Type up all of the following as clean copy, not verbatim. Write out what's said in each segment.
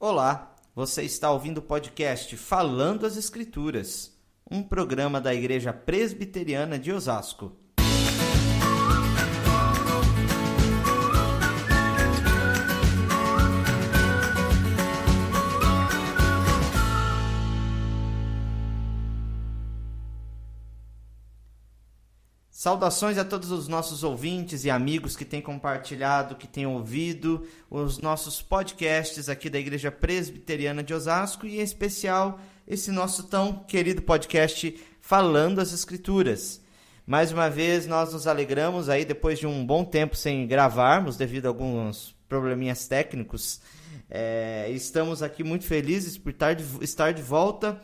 Olá, você está ouvindo o podcast Falando as Escrituras, um programa da Igreja Presbiteriana de Osasco. Saudações a todos os nossos ouvintes e amigos que têm compartilhado, que têm ouvido os nossos podcasts aqui da Igreja Presbiteriana de Osasco e, em especial, esse nosso tão querido podcast Falando as Escrituras. Mais uma vez, nós nos alegramos aí, depois de um bom tempo sem gravarmos, devido a alguns probleminhas técnicos. Estamos aqui muito felizes por estar de volta,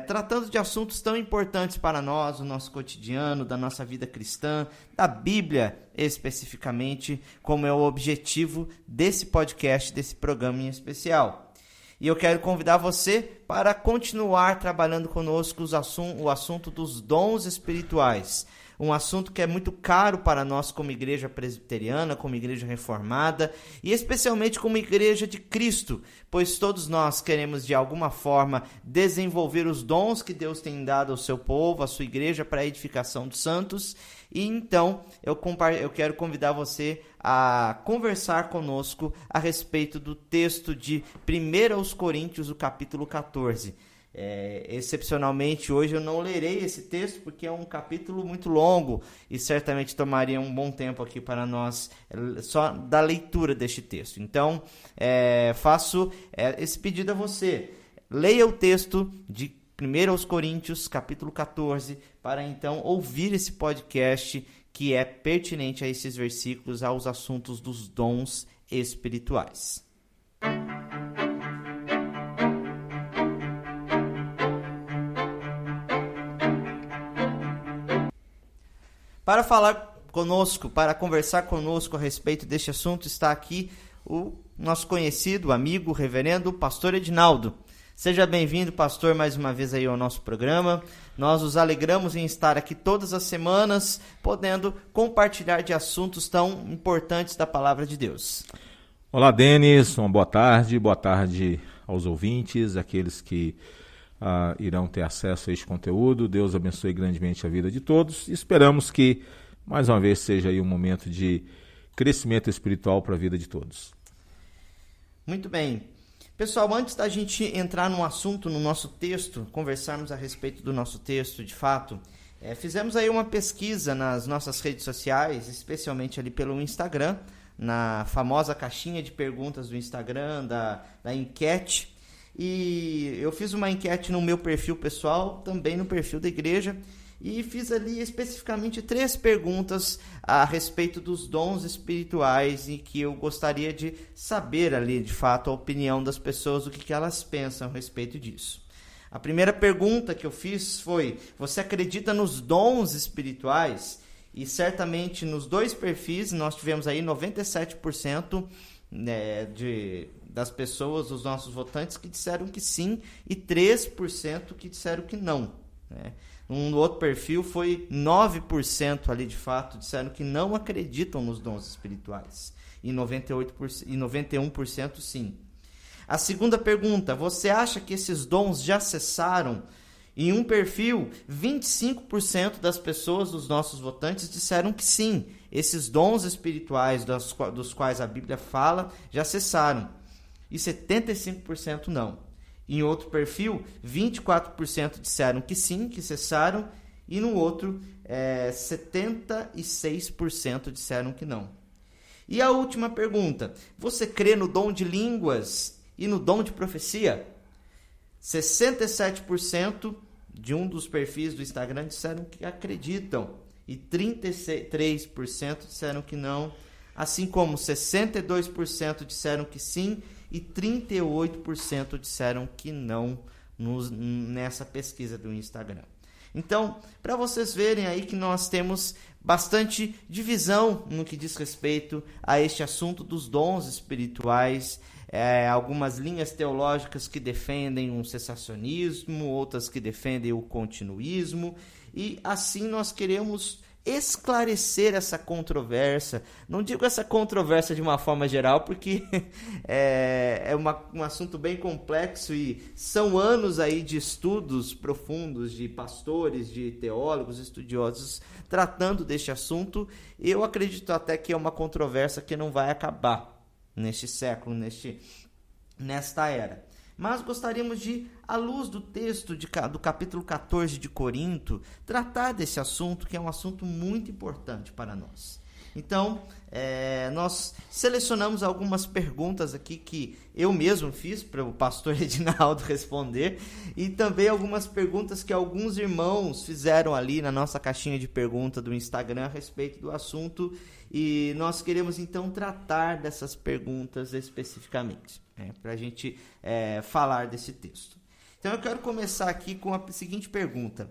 tratando de assuntos tão importantes para nós, o nosso cotidiano, da nossa vida cristã, da Bíblia especificamente, como é o objetivo desse podcast, desse programa em especial. E eu quero convidar você para continuar trabalhando conosco o assunto dos dons espirituais, um assunto que é muito caro para nós como igreja presbiteriana, como igreja reformada e especialmente como igreja de Cristo, pois todos nós queremos de alguma forma desenvolver os dons que Deus tem dado ao seu povo, à sua igreja, para a edificação dos santos. E então eu quero convidar você a conversar conosco a respeito do texto de 1 Coríntios, o capítulo 14. Excepcionalmente hoje eu não lerei esse texto porque é um capítulo muito longo e certamente tomaria um bom tempo aqui para nós só da leitura deste texto. Então faço esse pedido a você: leia o texto de 1 Coríntios capítulo 14 para então ouvir esse podcast que é pertinente a esses versículos, aos assuntos dos dons espirituais. Para falar conosco, para conversar conosco a respeito deste assunto, está aqui o nosso conhecido amigo, reverendo pastor Edinaldo. Seja bem-vindo, pastor, mais uma vez aí ao nosso programa. Nós nos alegramos em estar aqui todas as semanas, podendo compartilhar de assuntos tão importantes da Palavra de Deus. Olá, Denis, uma boa tarde aos ouvintes, aqueles que irão ter acesso a este conteúdo. Deus abençoe grandemente a vida de todos. Esperamos que, mais uma vez, seja aí um momento de crescimento espiritual para a vida de todos. Muito bem. Pessoal, antes da gente entrar no assunto, no nosso texto, conversarmos a respeito do nosso texto, de fato, fizemos aí uma pesquisa nas nossas redes sociais, especialmente ali pelo Instagram, na famosa caixinha de perguntas do Instagram, da enquete. E eu fiz uma enquete no meu perfil pessoal, também no perfil da igreja, e fiz ali especificamente 3 perguntas a respeito dos dons espirituais e que eu gostaria de saber ali, de fato, a opinião das pessoas, o que elas pensam a respeito disso. A primeira pergunta que eu fiz foi: você acredita nos dons espirituais? E certamente nos 2 perfis nós tivemos aí 97% das pessoas, os nossos votantes, que disseram que sim, e 3% que disseram que não. No outro perfil foi 9% ali, de fato, disseram que não acreditam nos dons espirituais, e 91% sim. A segunda pergunta: você acha que esses dons já cessaram? Em um perfil, 25% das pessoas, dos nossos votantes, disseram que sim, esses dons espirituais dos quais a Bíblia fala já cessaram, e 75% não. Em outro perfil, 24% disseram que sim, que cessaram, e no outro, 76% disseram que não. E a última pergunta: você crê no dom de línguas e no dom de profecia? 67% de um dos perfis do Instagram disseram que acreditam, e 33% disseram que não, assim como 62% disseram que sim, e 38% disseram que não nessa pesquisa do Instagram. Então, para vocês verem aí que nós temos bastante divisão no que diz respeito a este assunto dos dons espirituais, algumas linhas teológicas que defendem um cessacionismo, outras que defendem o continuismo, e assim nós queremos esclarecer essa controvérsia. Não digo essa controvérsia de uma forma geral, porque é um assunto bem complexo e são anos aí de estudos profundos de pastores, de teólogos, estudiosos tratando deste assunto. Eu acredito até que é uma controvérsia que não vai acabar neste século, nesta era. Mas gostaríamos de, à luz do texto do capítulo 14 de Corinto, tratar desse assunto, que é um assunto muito importante para nós. Então, nós selecionamos algumas perguntas aqui que eu mesmo fiz para o pastor Edinaldo responder, e também algumas perguntas que alguns irmãos fizeram ali na nossa caixinha de pergunta do Instagram a respeito do assunto, e nós queremos então tratar dessas perguntas especificamente, para a gente falar desse texto. Então eu quero começar aqui com a seguinte pergunta.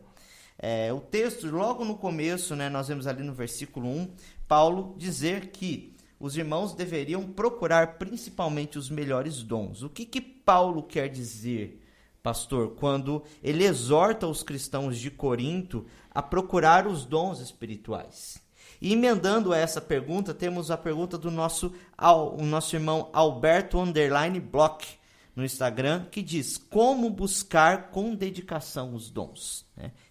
O texto, logo no começo, nós vemos ali no versículo 1, Paulo dizer que os irmãos deveriam procurar principalmente os melhores dons. O que Paulo quer dizer, pastor, quando ele exorta os cristãos de Corinto a procurar os dons espirituais? E emendando a essa pergunta, temos a pergunta do nosso irmão Alberto _Bloch no Instagram, que diz: como buscar com dedicação os dons?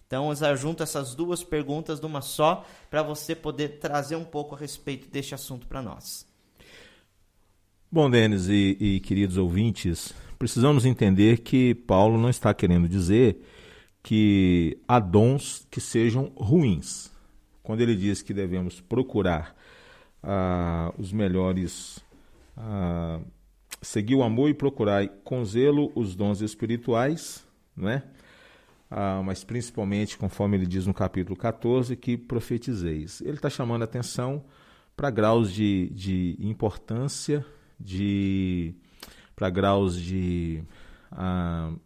Então, eu junto essas duas perguntas numa só, para você poder trazer um pouco a respeito deste assunto para nós. Bom, Denis e queridos ouvintes, precisamos entender que Paulo não está querendo dizer que há dons que sejam ruins. Quando ele diz que devemos procurar os melhores, seguir o amor e procurar com zelo os dons espirituais, né? Mas principalmente, conforme ele diz no capítulo 14, que profetizeis. Ele está chamando a atenção para graus de importância, para graus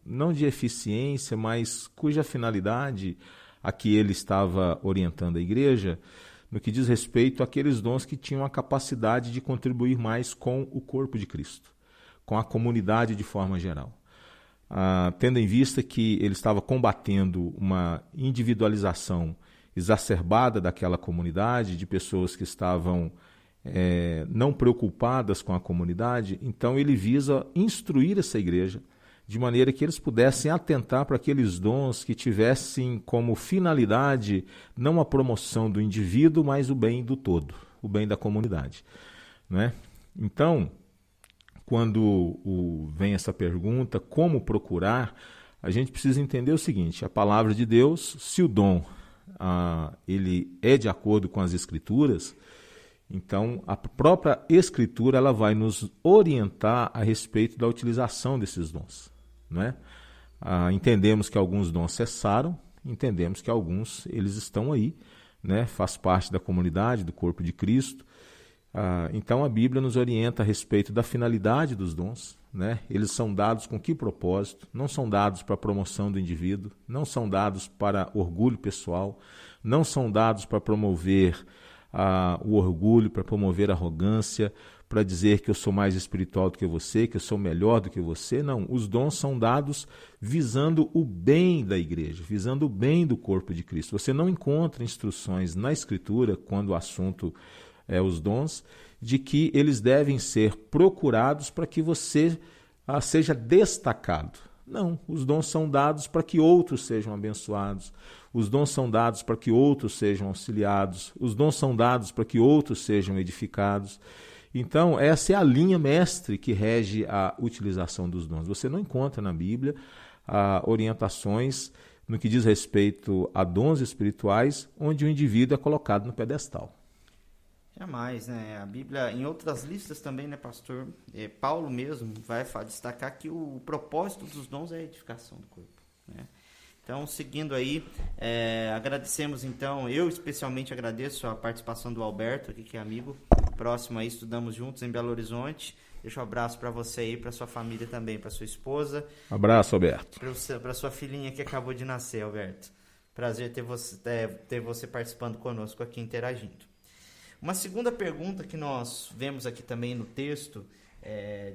não de eficiência, mas cuja finalidade a que ele estava orientando a igreja, no que diz respeito àqueles dons que tinham a capacidade de contribuir mais com o corpo de Cristo, com a comunidade de forma geral. Tendo em vista que ele estava combatendo uma individualização exacerbada daquela comunidade, de pessoas que estavam não preocupadas com a comunidade, então ele visa instruir essa igreja de maneira que eles pudessem atentar para aqueles dons que tivessem como finalidade não a promoção do indivíduo, mas o bem do todo, o bem da comunidade, né? Então, quando vem essa pergunta, como procurar, a gente precisa entender o seguinte: a palavra de Deus, se o dom ele é de acordo com as Escrituras, então a própria Escritura ela vai nos orientar a respeito da utilização desses dons, né? Entendemos que alguns dons cessaram, entendemos que alguns eles estão aí, né? Faz parte da comunidade, do corpo de Cristo. Então a Bíblia nos orienta a respeito da finalidade dos dons, né? Eles são dados com que propósito? Não são dados para a promoção do indivíduo, não são dados para orgulho pessoal, não são dados para promover o orgulho, para promover a arrogância, para dizer que eu sou mais espiritual do que você, que eu sou melhor do que você. Não, os dons são dados visando o bem da igreja, visando o bem do corpo de Cristo. Você não encontra instruções na Escritura, quando o assunto os dons, de que eles devem ser procurados para que você seja destacado. Não, os dons são dados para que outros sejam abençoados, os dons são dados para que outros sejam auxiliados, os dons são dados para que outros sejam edificados. Então, essa é a linha mestre que rege a utilização dos dons. Você não encontra na Bíblia orientações no que diz respeito a dons espirituais, onde o indivíduo é colocado no pedestal. Jamais, né? A Bíblia, em outras listas também, né, pastor? Paulo mesmo vai destacar que o propósito dos dons é a edificação do corpo, né? Então, seguindo aí, agradecemos então, eu especialmente agradeço a participação do Alberto aqui, que é amigo próximo aí, estudamos juntos em Belo Horizonte. Deixa um abraço para você aí, para sua família também, para sua esposa. Abraço, Alberto. Para sua filhinha que acabou de nascer, Alberto. Prazer ter você participando conosco aqui, interagindo. Uma segunda pergunta que nós vemos aqui também no texto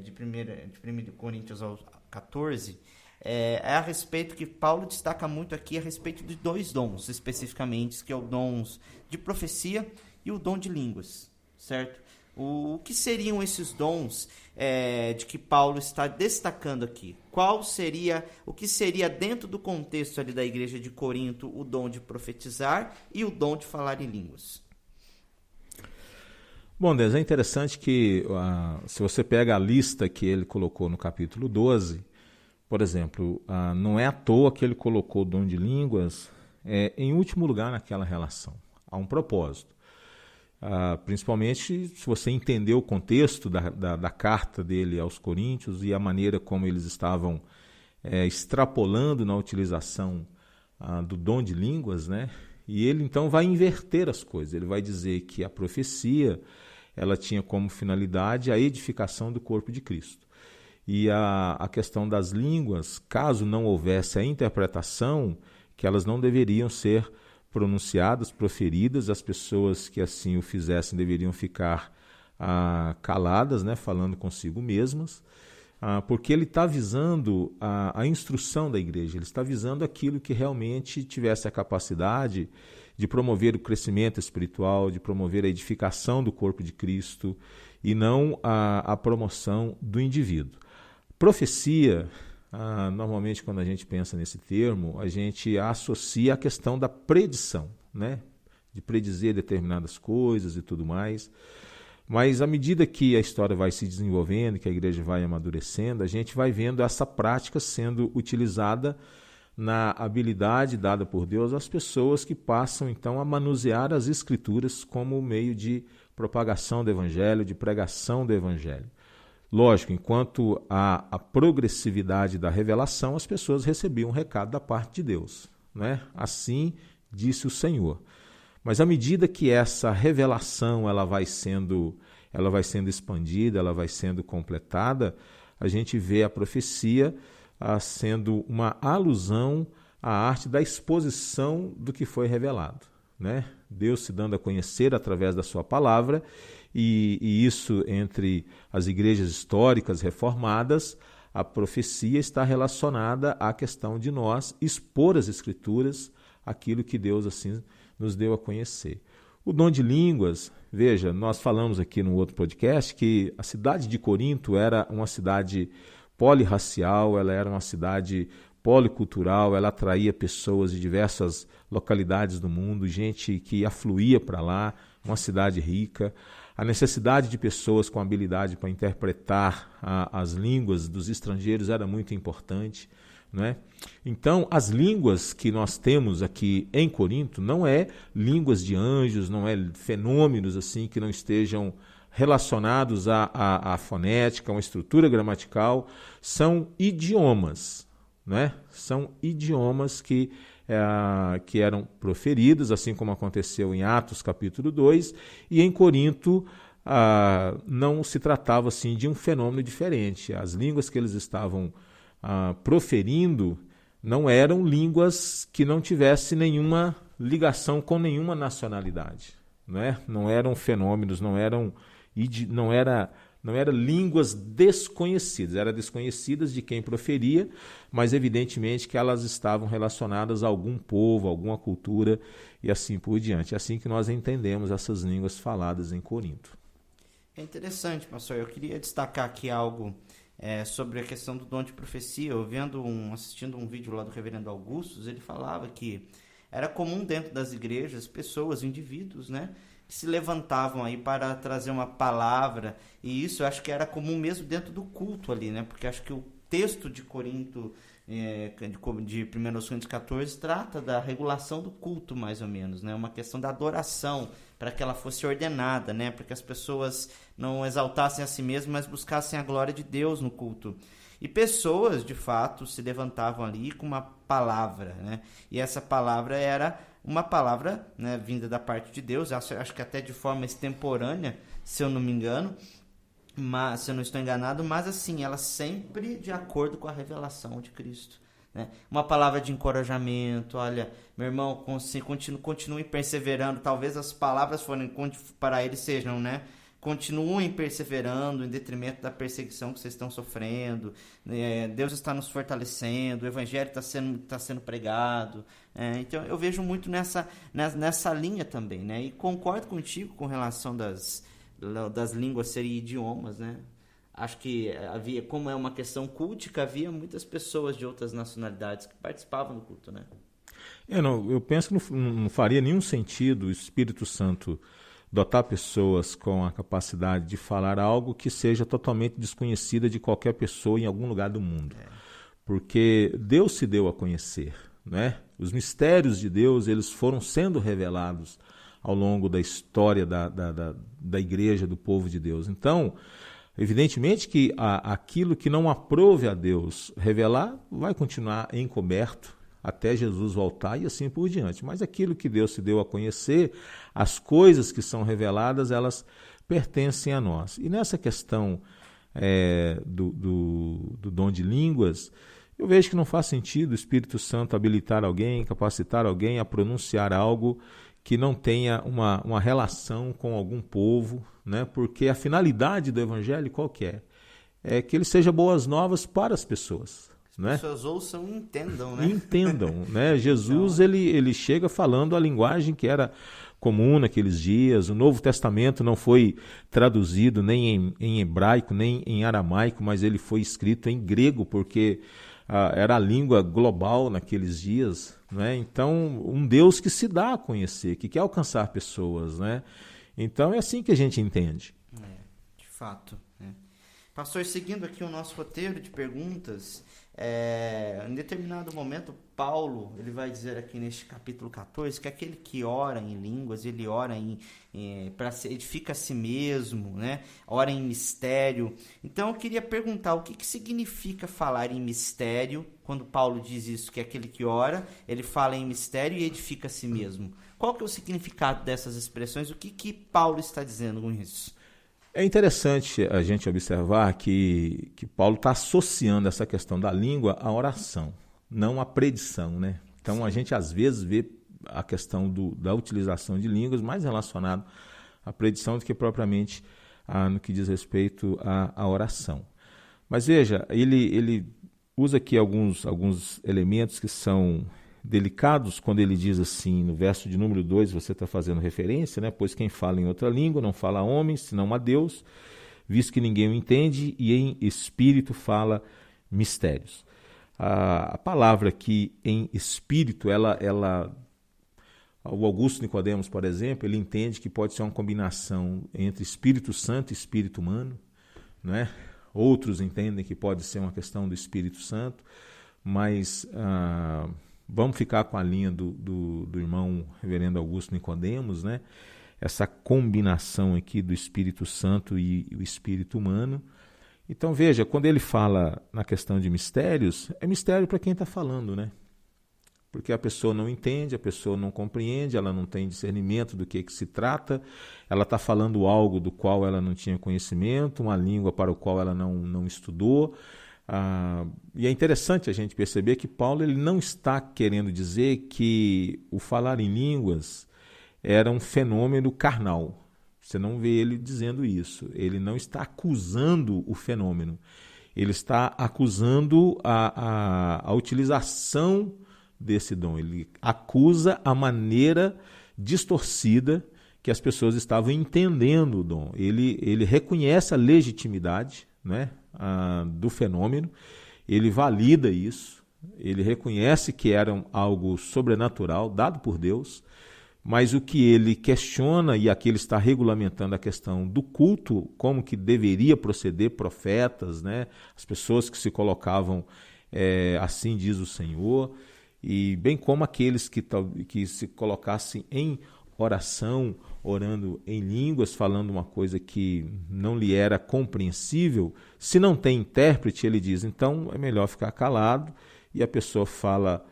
de 1 Coríntios 14, é a respeito que Paulo destaca muito aqui a respeito de 2 dons especificamente, que é o dom de profecia e o dom de línguas, certo? O que seriam esses dons de que Paulo está destacando aqui? O que seria dentro do contexto ali da igreja de Corinto o dom de profetizar e o dom de falar em línguas? Bom, Deus, é interessante que se você pega a lista que ele colocou no capítulo 12, por exemplo, não é à toa que ele colocou o dom de línguas em último lugar naquela relação. Há um propósito. Principalmente se você entender o contexto da carta dele aos Coríntios e a maneira como eles estavam extrapolando na utilização do dom de línguas, né? E ele então vai inverter as coisas. Ele vai dizer que a profecia ela tinha como finalidade a edificação do corpo de Cristo. E a questão das línguas, caso não houvesse a interpretação, que elas não deveriam ser pronunciadas, proferidas, as pessoas que assim o fizessem deveriam ficar caladas, né, falando consigo mesmas, porque ele está visando a instrução da igreja, ele está visando aquilo que realmente tivesse a capacidade de promover o crescimento espiritual, de promover a edificação do corpo de Cristo e não a promoção do indivíduo. Profecia, normalmente quando a gente pensa nesse termo, a gente associa a questão da predição, né? De predizer determinadas coisas e tudo mais. Mas à medida que a história vai se desenvolvendo, que a igreja vai amadurecendo, a gente vai vendo essa prática sendo utilizada na habilidade dada por Deus às pessoas que passam então a manusear as escrituras como meio de propagação do evangelho, de pregação do evangelho. Lógico, enquanto a progressividade da revelação, as pessoas recebiam um recado da parte de Deus, né? Assim disse o Senhor. Mas à medida que essa revelação ela vai sendo expandida, ela vai sendo completada, a gente vê a profecia sendo uma alusão à arte da exposição do que foi revelado, né? Deus se dando a conhecer através da sua palavra, e isso entre as igrejas históricas reformadas, a profecia está relacionada à questão de nós expor as escrituras, aquilo que Deus assim nos deu a conhecer. O dom de línguas, veja, nós falamos aqui no outro podcast que a cidade de Corinto era uma cidade polirracial, ela era uma cidade policultural, ela atraía pessoas de diversas localidades do mundo, gente que afluía para lá, uma cidade rica. A necessidade de pessoas com habilidade para interpretar as línguas dos estrangeiros era muito importante, não é? Então, as línguas que nós temos aqui em Corinto não é línguas de anjos, não é fenômenos assim que não estejam relacionados à fonética, a uma estrutura gramatical, são idiomas, né? São idiomas que eram proferidos, assim como aconteceu em Atos capítulo 2, e em Corinto não se tratava assim de um fenômeno diferente. As línguas que eles estavam proferindo não eram línguas que não tivessem nenhuma ligação com nenhuma nacionalidade, né? Não eram fenômenos, não eram línguas desconhecidas, eram desconhecidas de quem proferia, mas evidentemente que elas estavam relacionadas a algum povo, alguma cultura e assim por diante. É assim que nós entendemos essas línguas faladas em Corinto. É interessante, pastor. Eu queria destacar aqui algo sobre a questão do dom de profecia. Eu assistindo um vídeo lá do reverendo Augustus, ele falava que era comum dentro das igrejas, pessoas, indivíduos, né, que se levantavam aí para trazer uma palavra, e isso eu acho que era comum mesmo dentro do culto ali, né, porque acho que o texto de Corinto, de 1 Coríntios 14, trata da regulação do culto, mais ou menos, né, uma questão da adoração, para que ela fosse ordenada, né, para que as pessoas não exaltassem a si mesmas, mas buscassem a glória de Deus no culto. E pessoas, de fato, se levantavam ali com uma palavra, né, e essa palavra era uma palavra, né, vinda da parte de Deus, acho que até de forma extemporânea, se eu não me engano, mas se eu não estou enganado, mas assim, ela sempre de acordo com a revelação de Cristo, né? Uma palavra de encorajamento, olha, meu irmão, continue perseverando, talvez as palavras para ele sejam, né, continuem perseverando em detrimento da perseguição que vocês estão sofrendo. Deus está nos fortalecendo, o evangelho está sendo pregado. Então eu vejo muito nessa linha também, né? E concordo contigo com relação das línguas serem idiomas, né? Acho que havia, como é uma questão cultica, havia muitas pessoas de outras nacionalidades que participavam do culto, né? Eu penso que não faria nenhum sentido o Espírito Santo dotar pessoas com a capacidade de falar algo que seja totalmente desconhecida de qualquer pessoa em algum lugar do mundo. Porque Deus se deu a conhecer, né? Os mistérios de Deus, eles foram sendo revelados ao longo da história da igreja, do povo de Deus. Então, evidentemente que aquilo que não aprove a Deus revelar vai continuar encoberto até Jesus voltar e assim por diante. Mas aquilo que Deus se deu a conhecer, as coisas que são reveladas, elas pertencem a nós. E nessa questão do dom de línguas, eu vejo que não faz sentido o Espírito Santo habilitar alguém, capacitar alguém a pronunciar algo que não tenha uma relação com algum povo, né? Porque a finalidade do Evangelho qual que é? É que ele seja boas novas para as pessoas. As pessoas ouçam e entendam, né? Entendam, né? Jesus, ele chega falando a linguagem que era comum naqueles dias. O Novo Testamento não foi traduzido nem em hebraico, nem em aramaico, mas ele foi escrito em grego, porque era a língua global naqueles dias, né? Então, um Deus que se dá a conhecer, que quer alcançar pessoas, né? Então, é assim que a gente entende. De fato. Pastor, seguindo aqui o nosso roteiro de perguntas, em determinado momento, Paulo ele vai dizer aqui neste capítulo 14 que aquele que ora em línguas, ele ora para edifica a si mesmo, né? Ora em mistério. Então eu queria perguntar o que significa falar em mistério, quando Paulo diz isso, que aquele que ora, ele fala em mistério e edifica a si mesmo. Qual que é o significado dessas expressões? O que Paulo está dizendo com isso? É interessante a gente observar que Paulo está associando essa questão da língua à oração, não à predição, né? Então, a gente às vezes vê a questão da utilização de línguas mais relacionado à predição do que propriamente no que diz respeito à oração. Mas veja, ele usa aqui alguns elementos que são delicados quando ele diz assim, no verso de número 2, você está fazendo referência, né? Pois quem fala em outra língua não fala a homens, senão a Deus, visto que ninguém o entende, e em espírito fala mistérios. A palavra aqui em espírito, o Augusto Nicodemos, por exemplo, ele entende que pode ser uma combinação entre Espírito Santo e Espírito humano, né? Outros entendem que pode ser uma questão do Espírito Santo, mas vamos ficar com a linha do irmão reverendo Augusto Nicodemos, né? Essa combinação aqui do Espírito Santo e o Espírito humano. Então veja, quando ele fala na questão de mistérios, é mistério para quem está falando, né? Porque a pessoa não entende, a pessoa não compreende, ela não tem discernimento do que se trata, ela está falando algo do qual ela não tinha conhecimento, uma língua para o qual ela não estudou. E é interessante a gente perceber que Paulo ele não está querendo dizer que o falar em línguas era um fenômeno carnal. Você não vê ele dizendo isso. Ele não está acusando o fenômeno. Ele está acusando a utilização desse dom. Ele acusa a maneira distorcida que as pessoas estavam entendendo o dom. Ele reconhece a legitimidade, né, do fenômeno, ele valida isso, ele reconhece que era algo sobrenatural, dado por Deus, mas o que ele questiona, e aqui ele está regulamentando a questão do culto, como que deveria proceder profetas, né, as pessoas que se colocavam, assim diz o Senhor, e bem como aqueles que se colocassem em oração, orando em línguas, falando uma coisa que não lhe era compreensível, se não tem intérprete, ele diz, então é melhor ficar calado, e a pessoa fala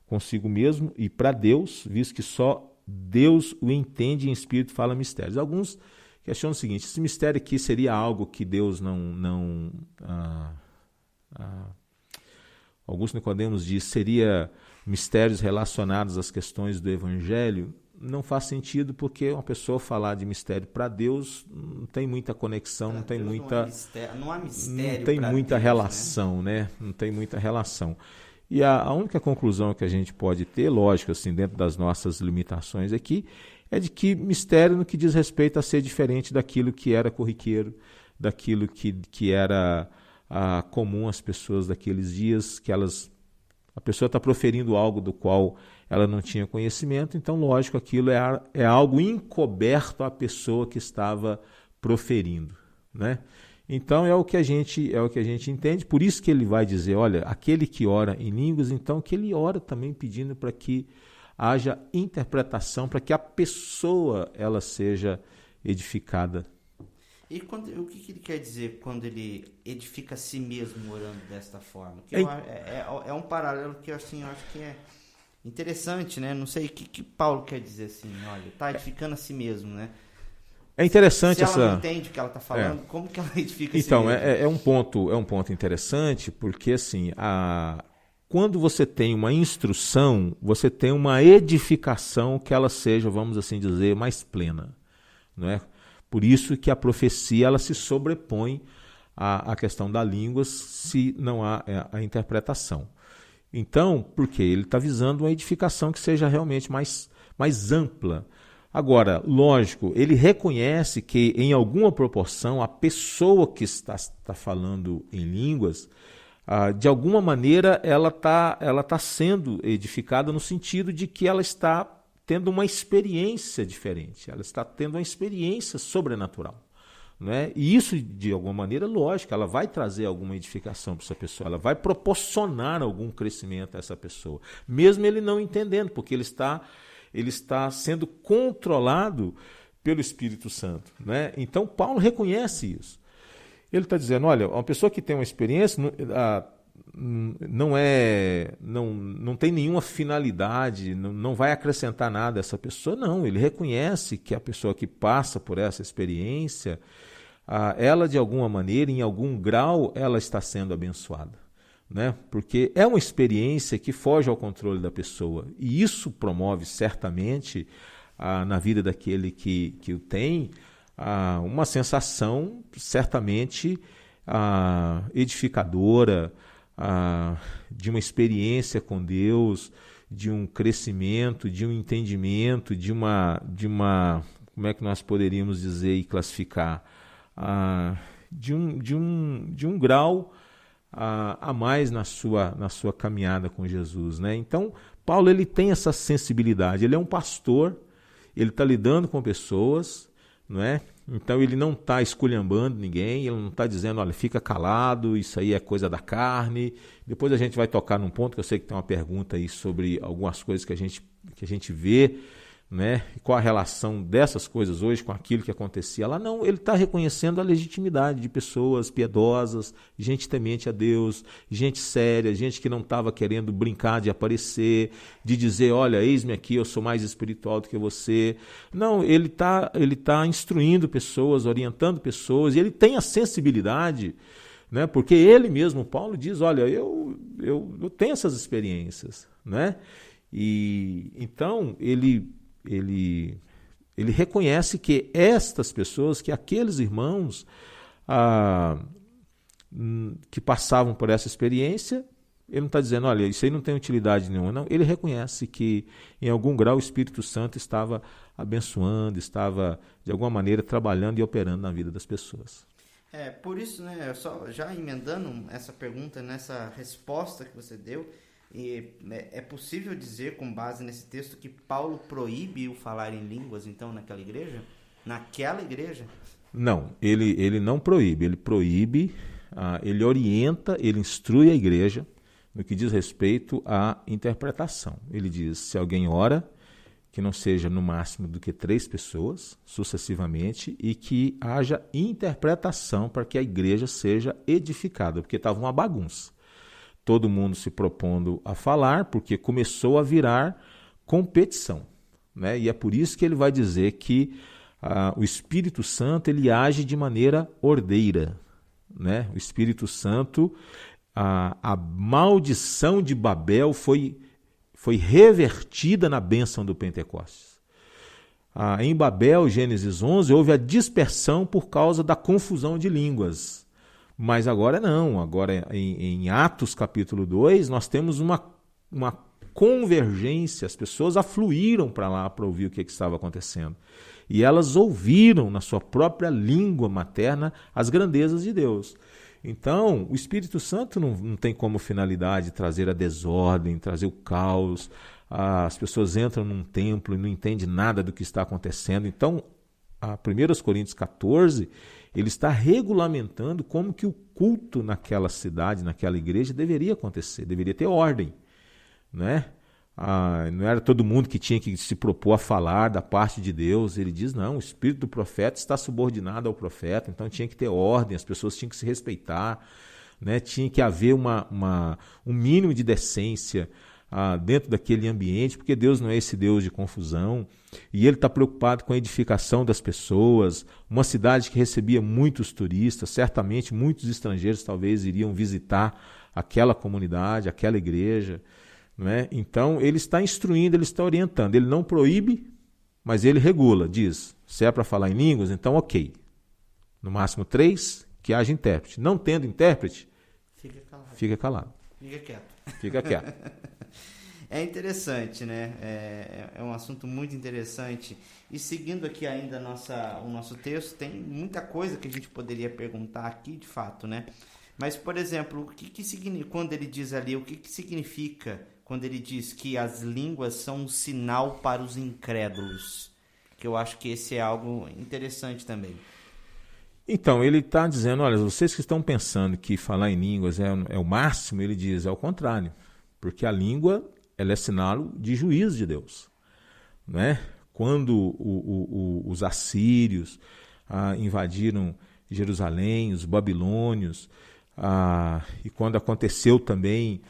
consigo mesmo e para Deus, visto que só Deus o entende em espírito, fala mistérios. Alguns questionam o seguinte, esse mistério aqui seria algo que Deus Augusto Nicodemos diz, seria mistérios relacionados às questões do Evangelho? não faz sentido, porque uma pessoa falar de mistério para Deus não tem muita conexão, não tem muita... Não há mistério, não tem muita Deus, relação, né? Não tem muita relação. E a única conclusão que a gente pode ter, lógico, assim, dentro das nossas limitações aqui, é de que mistério no que diz respeito a ser diferente daquilo que era corriqueiro, daquilo que era comum às pessoas daqueles dias, que a pessoa está proferindo algo do qual ela não tinha conhecimento, então, lógico, aquilo é algo encoberto à pessoa que estava proferindo, né? Então é o que a gente entende, por isso que ele vai dizer, olha, aquele que ora em línguas, então que ele ora também pedindo para que haja interpretação, para que a pessoa ela seja edificada. E o que ele quer dizer quando ele edifica a si mesmo orando desta forma? Que é um paralelo que assim, eu acho que é interessante, né? Não sei o que Paulo quer dizer assim, olha, está edificando a si mesmo, né? É interessante Se ela não entende o que ela está falando, como que ela edifica a si mesmo? Então, é um ponto interessante, porque assim, quando você tem uma instrução, você tem uma edificação que ela seja, vamos assim dizer, mais plena, não é? Por isso que a profecia ela se sobrepõe à questão da língua se não há a interpretação. Então, por quê? Ele está visando uma edificação que seja realmente mais ampla. Agora, lógico, ele reconhece que em alguma proporção a pessoa que está falando em línguas, de alguma maneira ela tá sendo edificada no sentido de que ela está tendo uma experiência diferente, ela está tendo uma experiência sobrenatural. Né? E isso, de alguma maneira, lógico, ela vai trazer alguma edificação para essa pessoa, ela vai proporcionar algum crescimento a essa pessoa, mesmo ele não entendendo, porque ele está sendo controlado pelo Espírito Santo. Né? Então, Paulo reconhece isso. Ele está dizendo, olha, uma pessoa que tem uma experiência não tem nenhuma finalidade, não vai acrescentar nada a essa pessoa, não. Ele reconhece que a pessoa que passa por essa experiência, ela de alguma maneira, em algum grau, ela está sendo abençoada. Né? Porque é uma experiência que foge ao controle da pessoa, e isso promove certamente na vida daquele que o tem uma sensação certamente edificadora, de uma experiência com Deus, de um crescimento, de um entendimento, de uma como é que nós poderíamos dizer e classificar, de um grau a mais na sua caminhada com Jesus. Né? Então, Paulo ele tem essa sensibilidade, ele é um pastor, ele está lidando com pessoas, não é? Então ele não está esculhambando ninguém, ele não está dizendo, olha, fica calado, isso aí é coisa da carne. Depois a gente vai tocar num ponto que eu sei que tem uma pergunta aí sobre algumas coisas que a gente vê, né? Qual a relação dessas coisas hoje com aquilo que acontecia lá. Não, ele está reconhecendo a legitimidade de pessoas piedosas, gente temente a Deus, gente séria, gente que não estava querendo brincar de aparecer, de dizer, olha, eis-me aqui, eu sou mais espiritual do que você. Não, ele tá instruindo pessoas, orientando pessoas, e ele tem a sensibilidade, né? Porque ele mesmo, Paulo, diz, olha, eu tenho essas experiências, né? E então ele reconhece que estas pessoas, que aqueles irmãos que passavam por essa experiência, ele não está dizendo, olha, isso aí não tem utilidade nenhuma, não. Ele reconhece que em algum grau o Espírito Santo estava abençoando, estava de alguma maneira trabalhando e operando na vida das pessoas. Por isso, né, só já emendando essa pergunta, nessa resposta que você deu, é possível dizer, com base nesse texto, que Paulo proíbe o falar em línguas, então, naquela igreja? Naquela igreja? Não, ele não proíbe, ele orienta, ele instrui a igreja no que diz respeito à interpretação. Ele diz, se alguém ora, que não seja no máximo do que 3 pessoas, sucessivamente, e que haja interpretação para que a igreja seja edificada, porque estava uma bagunça. Todo mundo se propondo a falar, porque começou a virar competição. Né? E é por isso que ele vai dizer que o Espírito Santo ele age de maneira ordeira. Né? O Espírito Santo, a maldição de Babel foi revertida na bênção do Pentecostes. Em Babel, Gênesis 11, houve a dispersão por causa da confusão de línguas. Mas agora não, agora em Atos capítulo 2, nós temos uma convergência, as pessoas afluíram para lá para ouvir o que estava acontecendo. E elas ouviram na sua própria língua materna as grandezas de Deus. Então, o Espírito Santo não tem como finalidade trazer a desordem, trazer o caos. As pessoas entram num templo e não entendem nada do que está acontecendo. Então, a 1 Coríntios 14, ele está regulamentando como que o culto naquela cidade, naquela igreja, deveria acontecer, deveria ter ordem, né? Não era todo mundo que tinha que se propor a falar da parte de Deus. Ele diz, não, o espírito do profeta está subordinado ao profeta, então tinha que ter ordem, as pessoas tinham que se respeitar, né? Tinha que haver um mínimo de decência dentro daquele ambiente, porque Deus não é esse Deus de confusão, e Ele está preocupado com a edificação das pessoas. Uma cidade que recebia muitos turistas, certamente muitos estrangeiros talvez iriam visitar aquela comunidade, aquela igreja, não é? Então, ele está instruindo, ele está orientando. Ele não proíbe, mas ele regula. Diz, se é para falar em línguas, então ok. No máximo 3, que haja intérprete. Não tendo intérprete, fica calado. Fica quieto. Fica quieto. É interessante, né? É um assunto muito interessante. E seguindo aqui ainda o nosso texto, tem muita coisa que a gente poderia perguntar aqui, de fato, né? Mas, por exemplo, o que significa, quando ele diz ali, o que significa quando ele diz que as línguas são um sinal para os incrédulos? Que eu acho que esse é algo interessante também. Então, ele está dizendo, olha, vocês que estão pensando que falar em línguas é o máximo, ele diz, é o contrário. Porque a língua, ela é sinal de juízo de Deus, né? Quando os assírios invadiram Jerusalém, os babilônios, e quando aconteceu também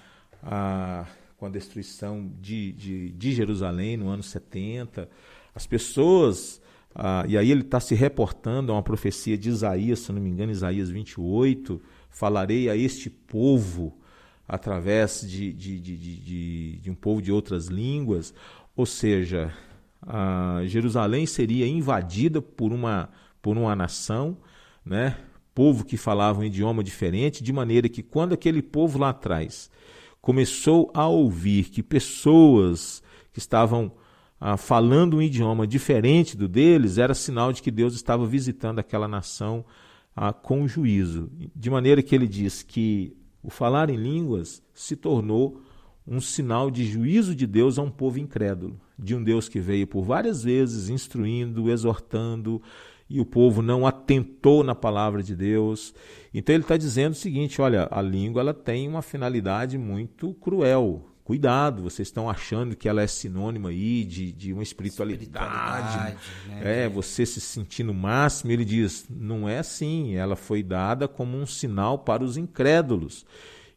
com a destruição de Jerusalém no ano 70, as pessoas, e aí ele está se reportando a uma profecia de Isaías, se não me engano, Isaías 28, falarei a este povo através de um povo de outras línguas, ou seja, Jerusalém seria invadida por uma nação, né? Povo que falava um idioma diferente, de maneira que quando aquele povo lá atrás começou a ouvir que pessoas que estavam falando um idioma diferente do deles, era sinal de que Deus estava visitando aquela nação com juízo. De maneira que ele diz que o falar em línguas se tornou um sinal de juízo de Deus a um povo incrédulo, de um Deus que veio por várias vezes instruindo, exortando, e o povo não atentou na palavra de Deus. Então ele está dizendo o seguinte, olha, a língua ela tem uma finalidade muito cruel. Cuidado, vocês estão achando que ela é sinônimo aí de uma espiritualidade, né? Você se sentir no máximo. Ele diz, não é assim, ela foi dada como um sinal para os incrédulos.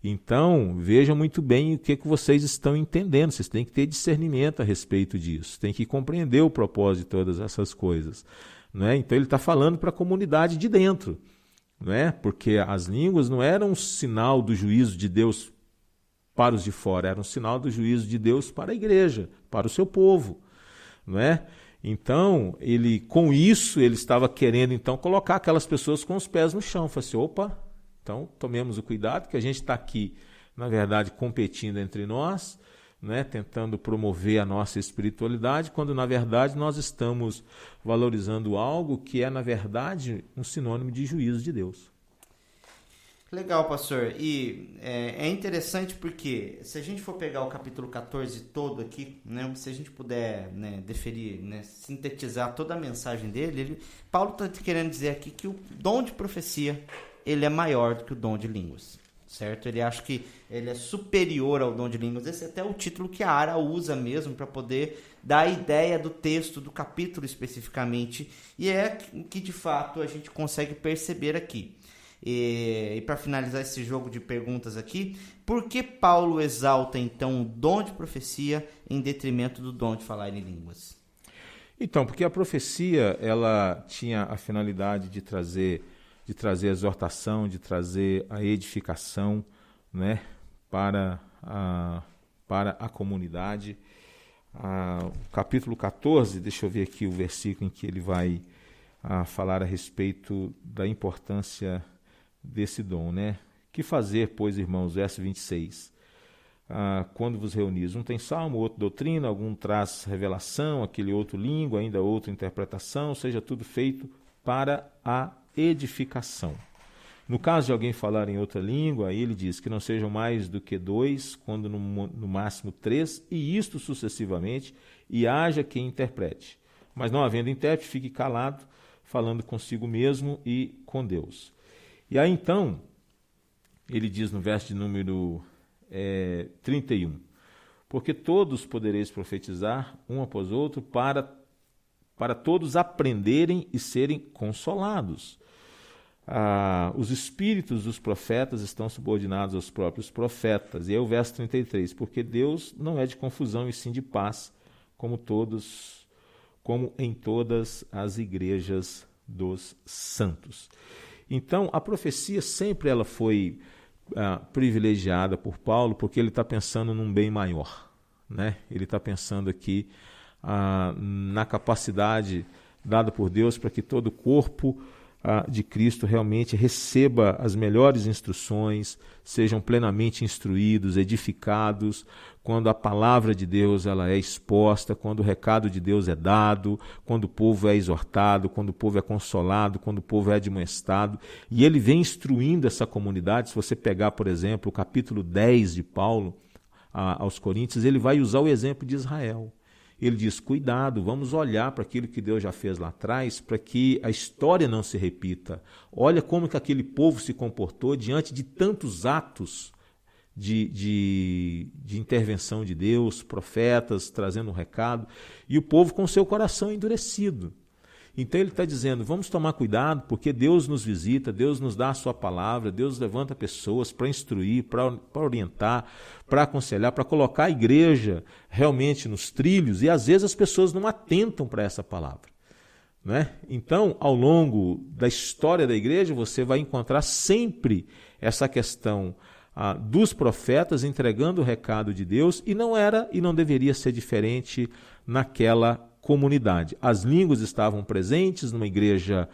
Então, vejam muito bem o que vocês estão entendendo, vocês têm que ter discernimento a respeito disso, têm que compreender o propósito de todas essas coisas. Não é? Então ele está falando para a comunidade de dentro, não é? Porque as línguas não eram um sinal do juízo de Deus para os de fora, era um sinal do juízo de Deus para a igreja, para o seu povo, não é? Então, com isso, ele estava querendo então colocar aquelas pessoas com os pés no chão. Falei assim, opa, então tomemos o cuidado que a gente está aqui, na verdade, competindo entre nós, né, tentando promover a nossa espiritualidade, quando na verdade nós estamos valorizando algo que é, na verdade, um sinônimo de juízo de Deus. Legal, pastor. E é interessante porque, se a gente for pegar o capítulo 14 todo aqui, né, se a gente puder, né, deferir, né, sintetizar toda a mensagem dele, Paulo está querendo dizer aqui que o dom de profecia ele é maior do que o dom de línguas. Certo? Ele acha que ele é superior ao dom de línguas. Esse é até o título que a Ara usa mesmo para poder dar a ideia do texto, do capítulo especificamente. E é que de fato a gente consegue perceber aqui. E para finalizar esse jogo de perguntas aqui, por que Paulo exalta então o dom de profecia em detrimento do dom de falar em línguas? Então, porque a profecia ela tinha a finalidade de trazer a exortação, de trazer a edificação, né, para a comunidade. o capítulo 14, deixa eu ver aqui o versículo em que ele vai falar a respeito da importância desse dom, né? Que fazer, pois, irmãos, verso 26, quando vos reunis? Um tem salmo, outro doutrina, algum traz revelação, aquele outro língua, ainda outra interpretação, seja tudo feito para a edificação. No caso de alguém falar em outra língua, aí ele diz que não sejam mais do que 2, quando no máximo 3, e isto sucessivamente, e haja quem interprete. Mas não havendo intérprete, fique calado, falando consigo mesmo e com Deus. E aí então, ele diz no verso de número 31, porque todos podereis profetizar, um após outro, para todos aprenderem e serem consolados. Os espíritos dos profetas estão subordinados aos próprios profetas. E aí o verso 33, porque Deus não é de confusão e sim de paz, como em todas as igrejas dos santos. Então, a profecia sempre ela foi privilegiada por Paulo, porque ele está pensando num bem maior, né? Ele está pensando aqui na capacidade dada por Deus para que todo o corpo de Cristo realmente receba as melhores instruções, sejam plenamente instruídos, edificados, quando a palavra de Deus ela é exposta, quando o recado de Deus é dado, quando o povo é exortado, quando o povo é consolado, quando o povo é admoestado. E ele vem instruindo essa comunidade. Se você pegar, por exemplo, o capítulo 10 de Paulo aos Coríntios, ele vai usar o exemplo de Israel. Ele diz, cuidado, vamos olhar para aquilo que Deus já fez lá atrás, para que a história não se repita. Olha como que aquele povo se comportou diante de tantos atos de intervenção de Deus, profetas trazendo um recado, e o povo com seu coração endurecido. Então ele está dizendo, vamos tomar cuidado, porque Deus nos visita, Deus nos dá a sua palavra, Deus levanta pessoas para instruir, para orientar, para aconselhar, para colocar a igreja realmente nos trilhos, e às vezes as pessoas não atentam para essa palavra, né? Então, ao longo da história da igreja, você vai encontrar sempre essa questão dos profetas entregando o recado de Deus, e não era e não deveria ser diferente naquela comunidade. As línguas estavam presentes numa igreja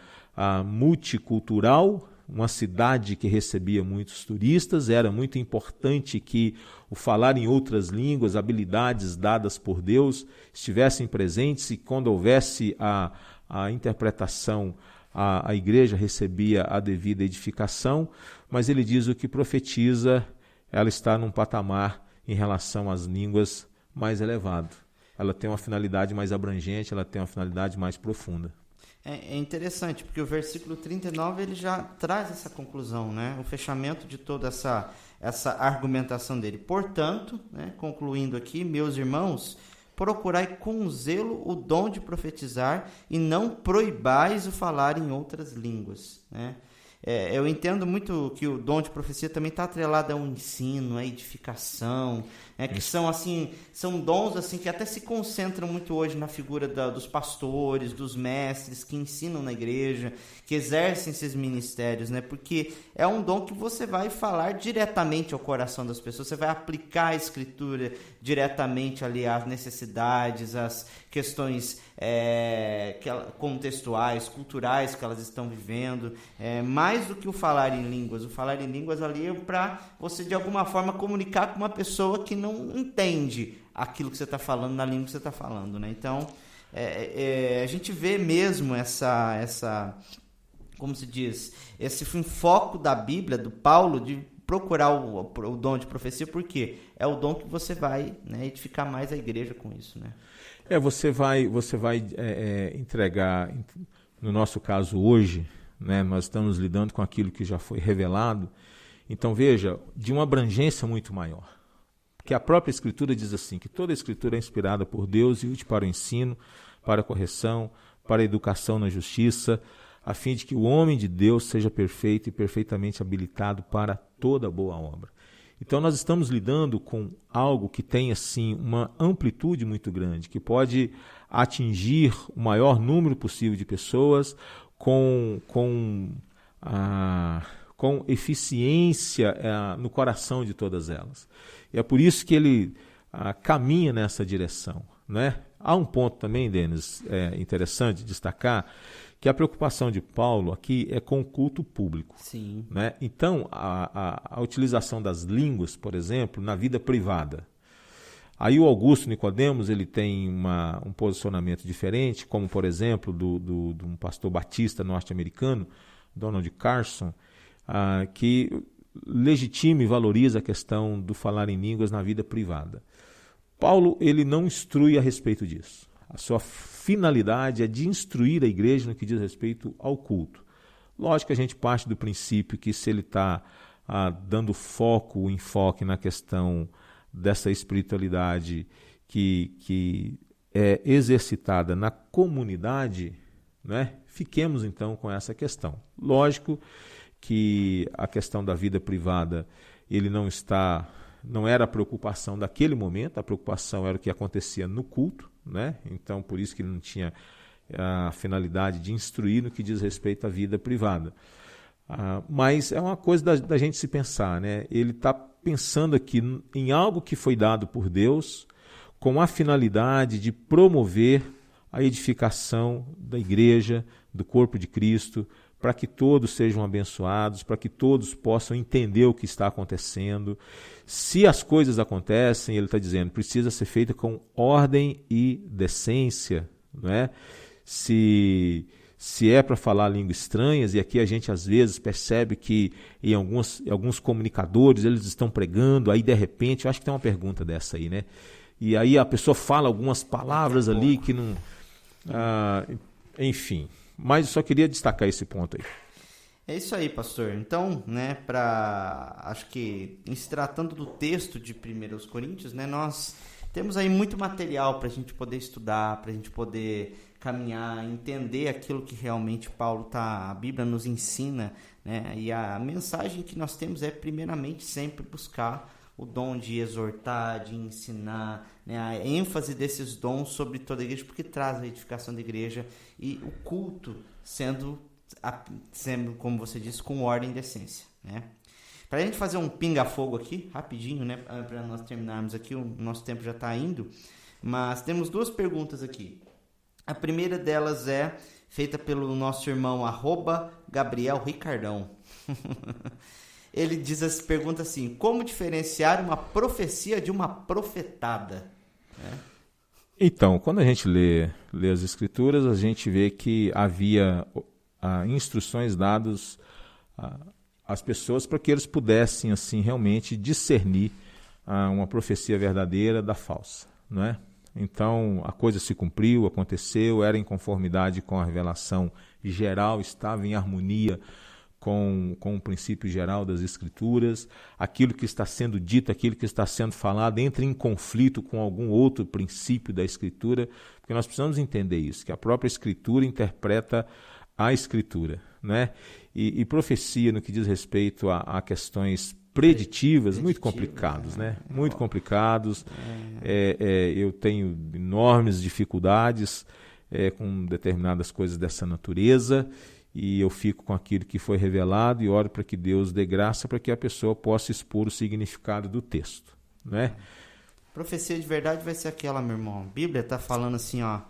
multicultural, uma cidade que recebia muitos turistas. Era muito importante que o falar em outras línguas, habilidades dadas por Deus, estivessem presentes, e quando houvesse a interpretação, a igreja recebia a devida edificação. Mas ele diz o que profetiza, ela está num patamar em relação às línguas mais elevado. Ela tem uma finalidade mais abrangente, ela tem uma finalidade mais profunda. É interessante, porque o versículo 39 ele já traz essa conclusão, né? O fechamento de toda essa argumentação dele. Portanto, né, concluindo aqui, meus irmãos, procurai com zelo o dom de profetizar e não proibais o falar em outras línguas, né? Eu entendo muito que o dom de profecia também está atrelado a um ensino, a edificação, que são dons assim, que até se concentram muito hoje na figura dos pastores, dos mestres que ensinam na igreja, que exercem esses ministérios, né? Porque é um dom que você vai falar diretamente ao coração das pessoas, você vai aplicar a escritura diretamente ali às necessidades, às questões contextuais, culturais que elas estão vivendo, mais do que o falar em línguas. O falar em línguas ali é para você de alguma forma comunicar com uma pessoa que não entende aquilo que você está falando na língua que você está falando, né? Então a gente vê mesmo essa como se diz, esse enfoque da Bíblia, do Paulo, de procurar o dom de profecia, porque é o dom que você vai, né, edificar mais a igreja com isso, né? Você vai entregar, no nosso caso hoje, né, nós estamos lidando com aquilo que já foi revelado. Então veja, de uma abrangência muito maior, porque a própria Escritura diz assim, que toda a Escritura é inspirada por Deus e útil para o ensino, para a correção, para a educação na justiça, a fim de que o homem de Deus seja perfeito e perfeitamente habilitado para toda boa obra. Então nós estamos lidando com algo que tem assim uma amplitude muito grande, que pode atingir o maior número possível de pessoas com eficiência no coração de todas elas. E é por isso que ele caminha nessa direção. né? Há um ponto também, Denis, interessante destacar, que a preocupação de Paulo aqui é com o culto público. Sim. Né? Então, a utilização das línguas, por exemplo, na vida privada. Aí o Augusto Nicodemos ele tem um posicionamento diferente, como, por exemplo, de um pastor batista norte-americano, Donald Carson, que legitima e valoriza a questão do falar em línguas na vida privada. Paulo ele não instrui a respeito disso. A sua finalidade é de instruir a igreja no que diz respeito ao culto. Lógico que a gente parte do princípio que se ele está dando o enfoque na questão dessa espiritualidade que é exercitada na comunidade, né? Fiquemos então com essa questão. Lógico que a questão da vida privada ele não era a preocupação daquele momento, a preocupação era o que acontecia no culto, né? Então por isso que ele não tinha a finalidade de instruir no que diz respeito à vida privada. Mas é uma coisa da gente se pensar, né? Ele está pensando aqui em algo que foi dado por Deus com a finalidade de promover a edificação da igreja, do corpo de Cristo, para que todos sejam abençoados, para que todos possam entender o que está acontecendo. Se as coisas acontecem, ele está dizendo, precisa ser feita com ordem e decência, não é? Se é para falar línguas estranhas, e aqui a gente às vezes percebe que em alguns comunicadores eles estão pregando, aí de repente, eu acho que tem uma pergunta dessa aí, né? E aí a pessoa fala algumas palavras ali que não... enfim, mas eu só queria destacar esse ponto aí. É isso aí, pastor. Então, né, acho que em se tratando do texto de 1 Coríntios, né, nós temos aí muito material para a gente poder estudar, para a gente poder caminhar, entender aquilo que realmente a Bíblia nos ensina, né? E a mensagem que nós temos é primeiramente sempre buscar o dom de exortar, de ensinar, né? A ênfase desses dons sobre toda a igreja, porque traz a edificação da igreja e o culto sendo, como você disse, com ordem e decência, né? Para a gente fazer um pinga-fogo aqui, rapidinho, né? Para nós terminarmos aqui, o nosso tempo já está indo, mas temos duas perguntas aqui. A primeira delas é feita pelo nosso irmão @Gabriel Ricardão. Ele pergunta assim: como diferenciar uma profecia de uma profetada? Então, quando a gente lê as Escrituras, a gente vê que havia instruções dadas às pessoas para que eles pudessem assim realmente discernir uma profecia verdadeira da falsa, não é? Então, a coisa se cumpriu, aconteceu, era em conformidade com a revelação geral, estava em harmonia com o princípio geral das Escrituras. Aquilo que está sendo dito, aquilo que está sendo falado, entra em conflito com algum outro princípio da Escritura, porque nós precisamos entender isso, que a própria Escritura interpreta a Escritura, né? E profecia no que diz respeito a questões preditivas, muito complicados, né? Muito complicados. Eu tenho enormes dificuldades com determinadas coisas dessa natureza, e eu fico com aquilo que foi revelado e oro para que Deus dê graça para que a pessoa possa expor o significado do texto, né? Profecia de verdade vai ser aquela, meu irmão. A Bíblia está falando assim, ó,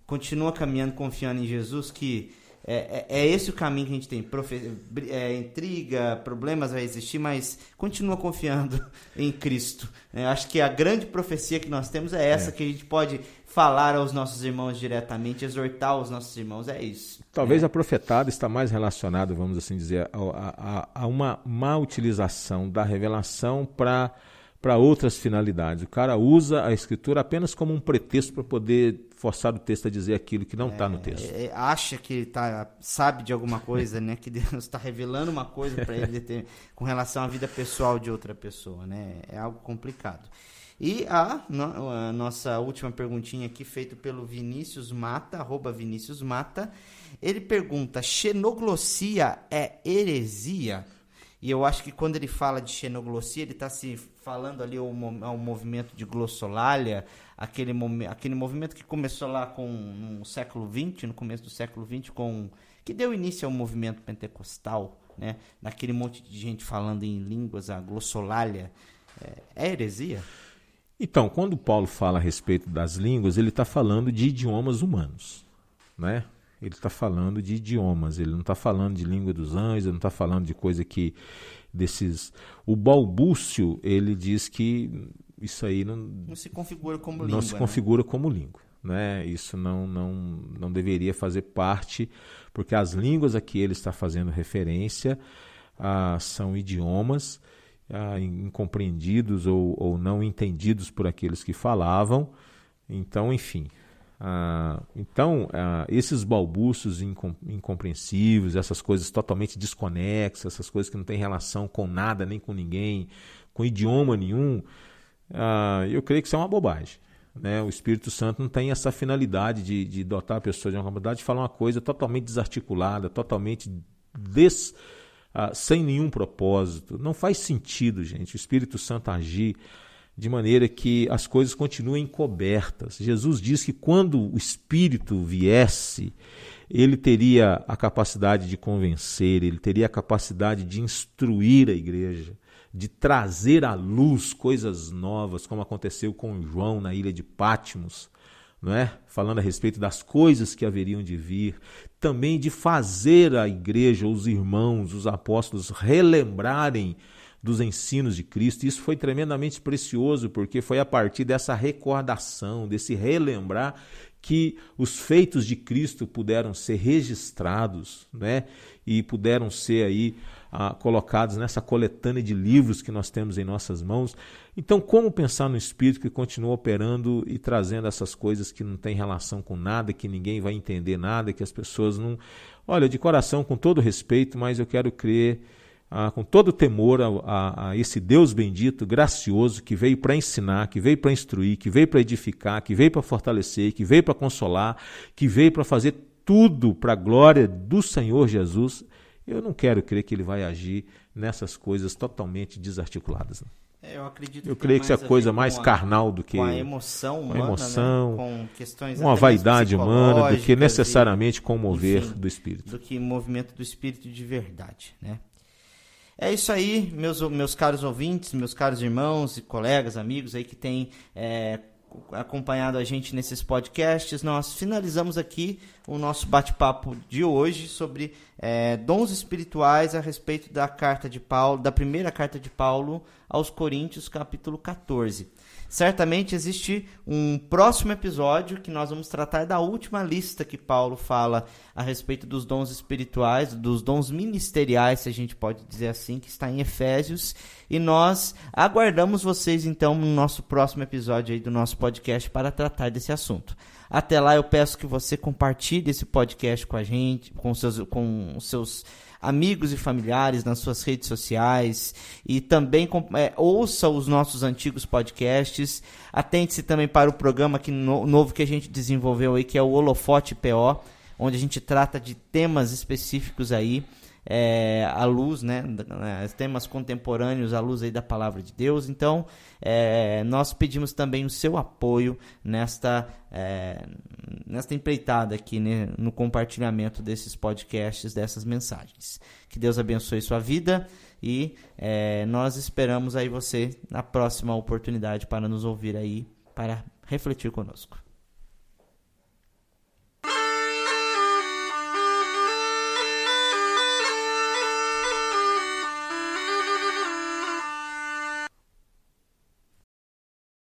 continua caminhando, confiando em Jesus, que é esse o caminho que a gente tem. Intriga, problemas vai existir, mas continua confiando em Cristo. Acho que a grande profecia que nós temos é essa, que a gente pode falar aos nossos irmãos diretamente, exortar os nossos irmãos, é isso. Talvez a profetada está mais relacionada, vamos assim dizer, a uma má utilização da revelação para outras finalidades. O cara usa a Escritura apenas como um pretexto para poder forçar o texto a dizer aquilo que não está no texto. Acha que sabe de alguma coisa, né? Que Deus está revelando uma coisa para ele com relação à vida pessoal de outra pessoa, né? É algo complicado. E a nossa última perguntinha aqui, feita pelo Vinícius Mata, @Vinícius Mata, ele pergunta: xenoglossia é heresia? E eu acho que quando ele fala de xenoglossia, ele está se falando ali ao movimento de glossolalia, aquele movimento que começou lá no século XX, no começo do século XX, que deu início ao movimento pentecostal, né? Naquele monte de gente falando em línguas, a glossolalia. É heresia? Então, quando Paulo fala a respeito das línguas, ele está falando de idiomas humanos, né? Ele está falando de idiomas, ele não está falando de língua dos anjos, ele não está falando de coisa que desses... O balbúcio, ele diz que isso aí não se configura como língua. Não se configura como língua, né? Isso não deveria fazer parte, porque as línguas a que ele está fazendo referência são idiomas incompreendidos ou não entendidos por aqueles que falavam. Então, enfim... esses balbúcios incompreensíveis, essas coisas totalmente desconexas, essas coisas que não têm relação com nada, nem com ninguém, com idioma nenhum, eu creio que isso é uma bobagem, né? O Espírito Santo não tem essa finalidade de dotar a pessoa de uma capacidade de falar uma coisa totalmente desarticulada, totalmente sem nenhum propósito. Não faz sentido, gente, o Espírito Santo agir de maneira que as coisas continuem encobertas. Jesus diz que quando o Espírito viesse, ele teria a capacidade de convencer, ele teria a capacidade de instruir a igreja, de trazer à luz coisas novas, como aconteceu com João na ilha de Patmos, não é? Falando a respeito das coisas que haveriam de vir, também de fazer a igreja, os irmãos, os apóstolos relembrarem dos ensinos de Cristo. Isso foi tremendamente precioso, porque foi a partir dessa recordação, desse relembrar, que os feitos de Cristo puderam ser registrados, né? E puderam ser aí colocados nessa coletânea de livros que nós temos em nossas mãos. Então, como pensar no Espírito que continua operando e trazendo essas coisas que não têm relação com nada, que ninguém vai entender nada, que as pessoas não... Olha, de coração, com todo respeito, mas eu quero crer com todo temor a esse Deus bendito, gracioso, que veio para ensinar, que veio para instruir, que veio para edificar, que veio para fortalecer, que veio para consolar, que veio para fazer tudo para a glória do Senhor Jesus. Eu não quero crer que ele vai agir nessas coisas totalmente desarticuladas. Eu creio que isso é a coisa mais carnal do que com a emoção humana, né? Com questões uma vaidade humana, do que necessariamente com o mover do Espírito. Do que movimento do Espírito de verdade, né? É isso aí, meus caros ouvintes, meus caros irmãos e colegas, amigos aí que têm acompanhado a gente nesses podcasts. Nós finalizamos aqui o nosso bate-papo de hoje sobre dons espirituais a respeito da carta de Paulo, da primeira carta de Paulo aos Coríntios, capítulo 14. Certamente existe um próximo episódio que nós vamos tratar da última lista que Paulo fala a respeito dos dons espirituais, dos dons ministeriais, se a gente pode dizer assim, que está em Efésios. E nós aguardamos vocês, então, no nosso próximo episódio aí do nosso podcast para tratar desse assunto. Até lá, eu peço que você compartilhe esse podcast com a gente, com os seus amigos e familiares nas suas redes sociais, e também ouça os nossos antigos podcasts. Atente-se também para o programa novo que a gente desenvolveu aí, que é o Holofote PO, onde a gente trata de temas específicos aí, à luz, né, temas contemporâneos à luz aí da palavra de Deus. Então, nós pedimos também o seu apoio nesta empreitada aqui, né, no compartilhamento desses podcasts, dessas mensagens. Que Deus abençoe sua vida e nós esperamos aí você na próxima oportunidade para nos ouvir aí, para refletir conosco.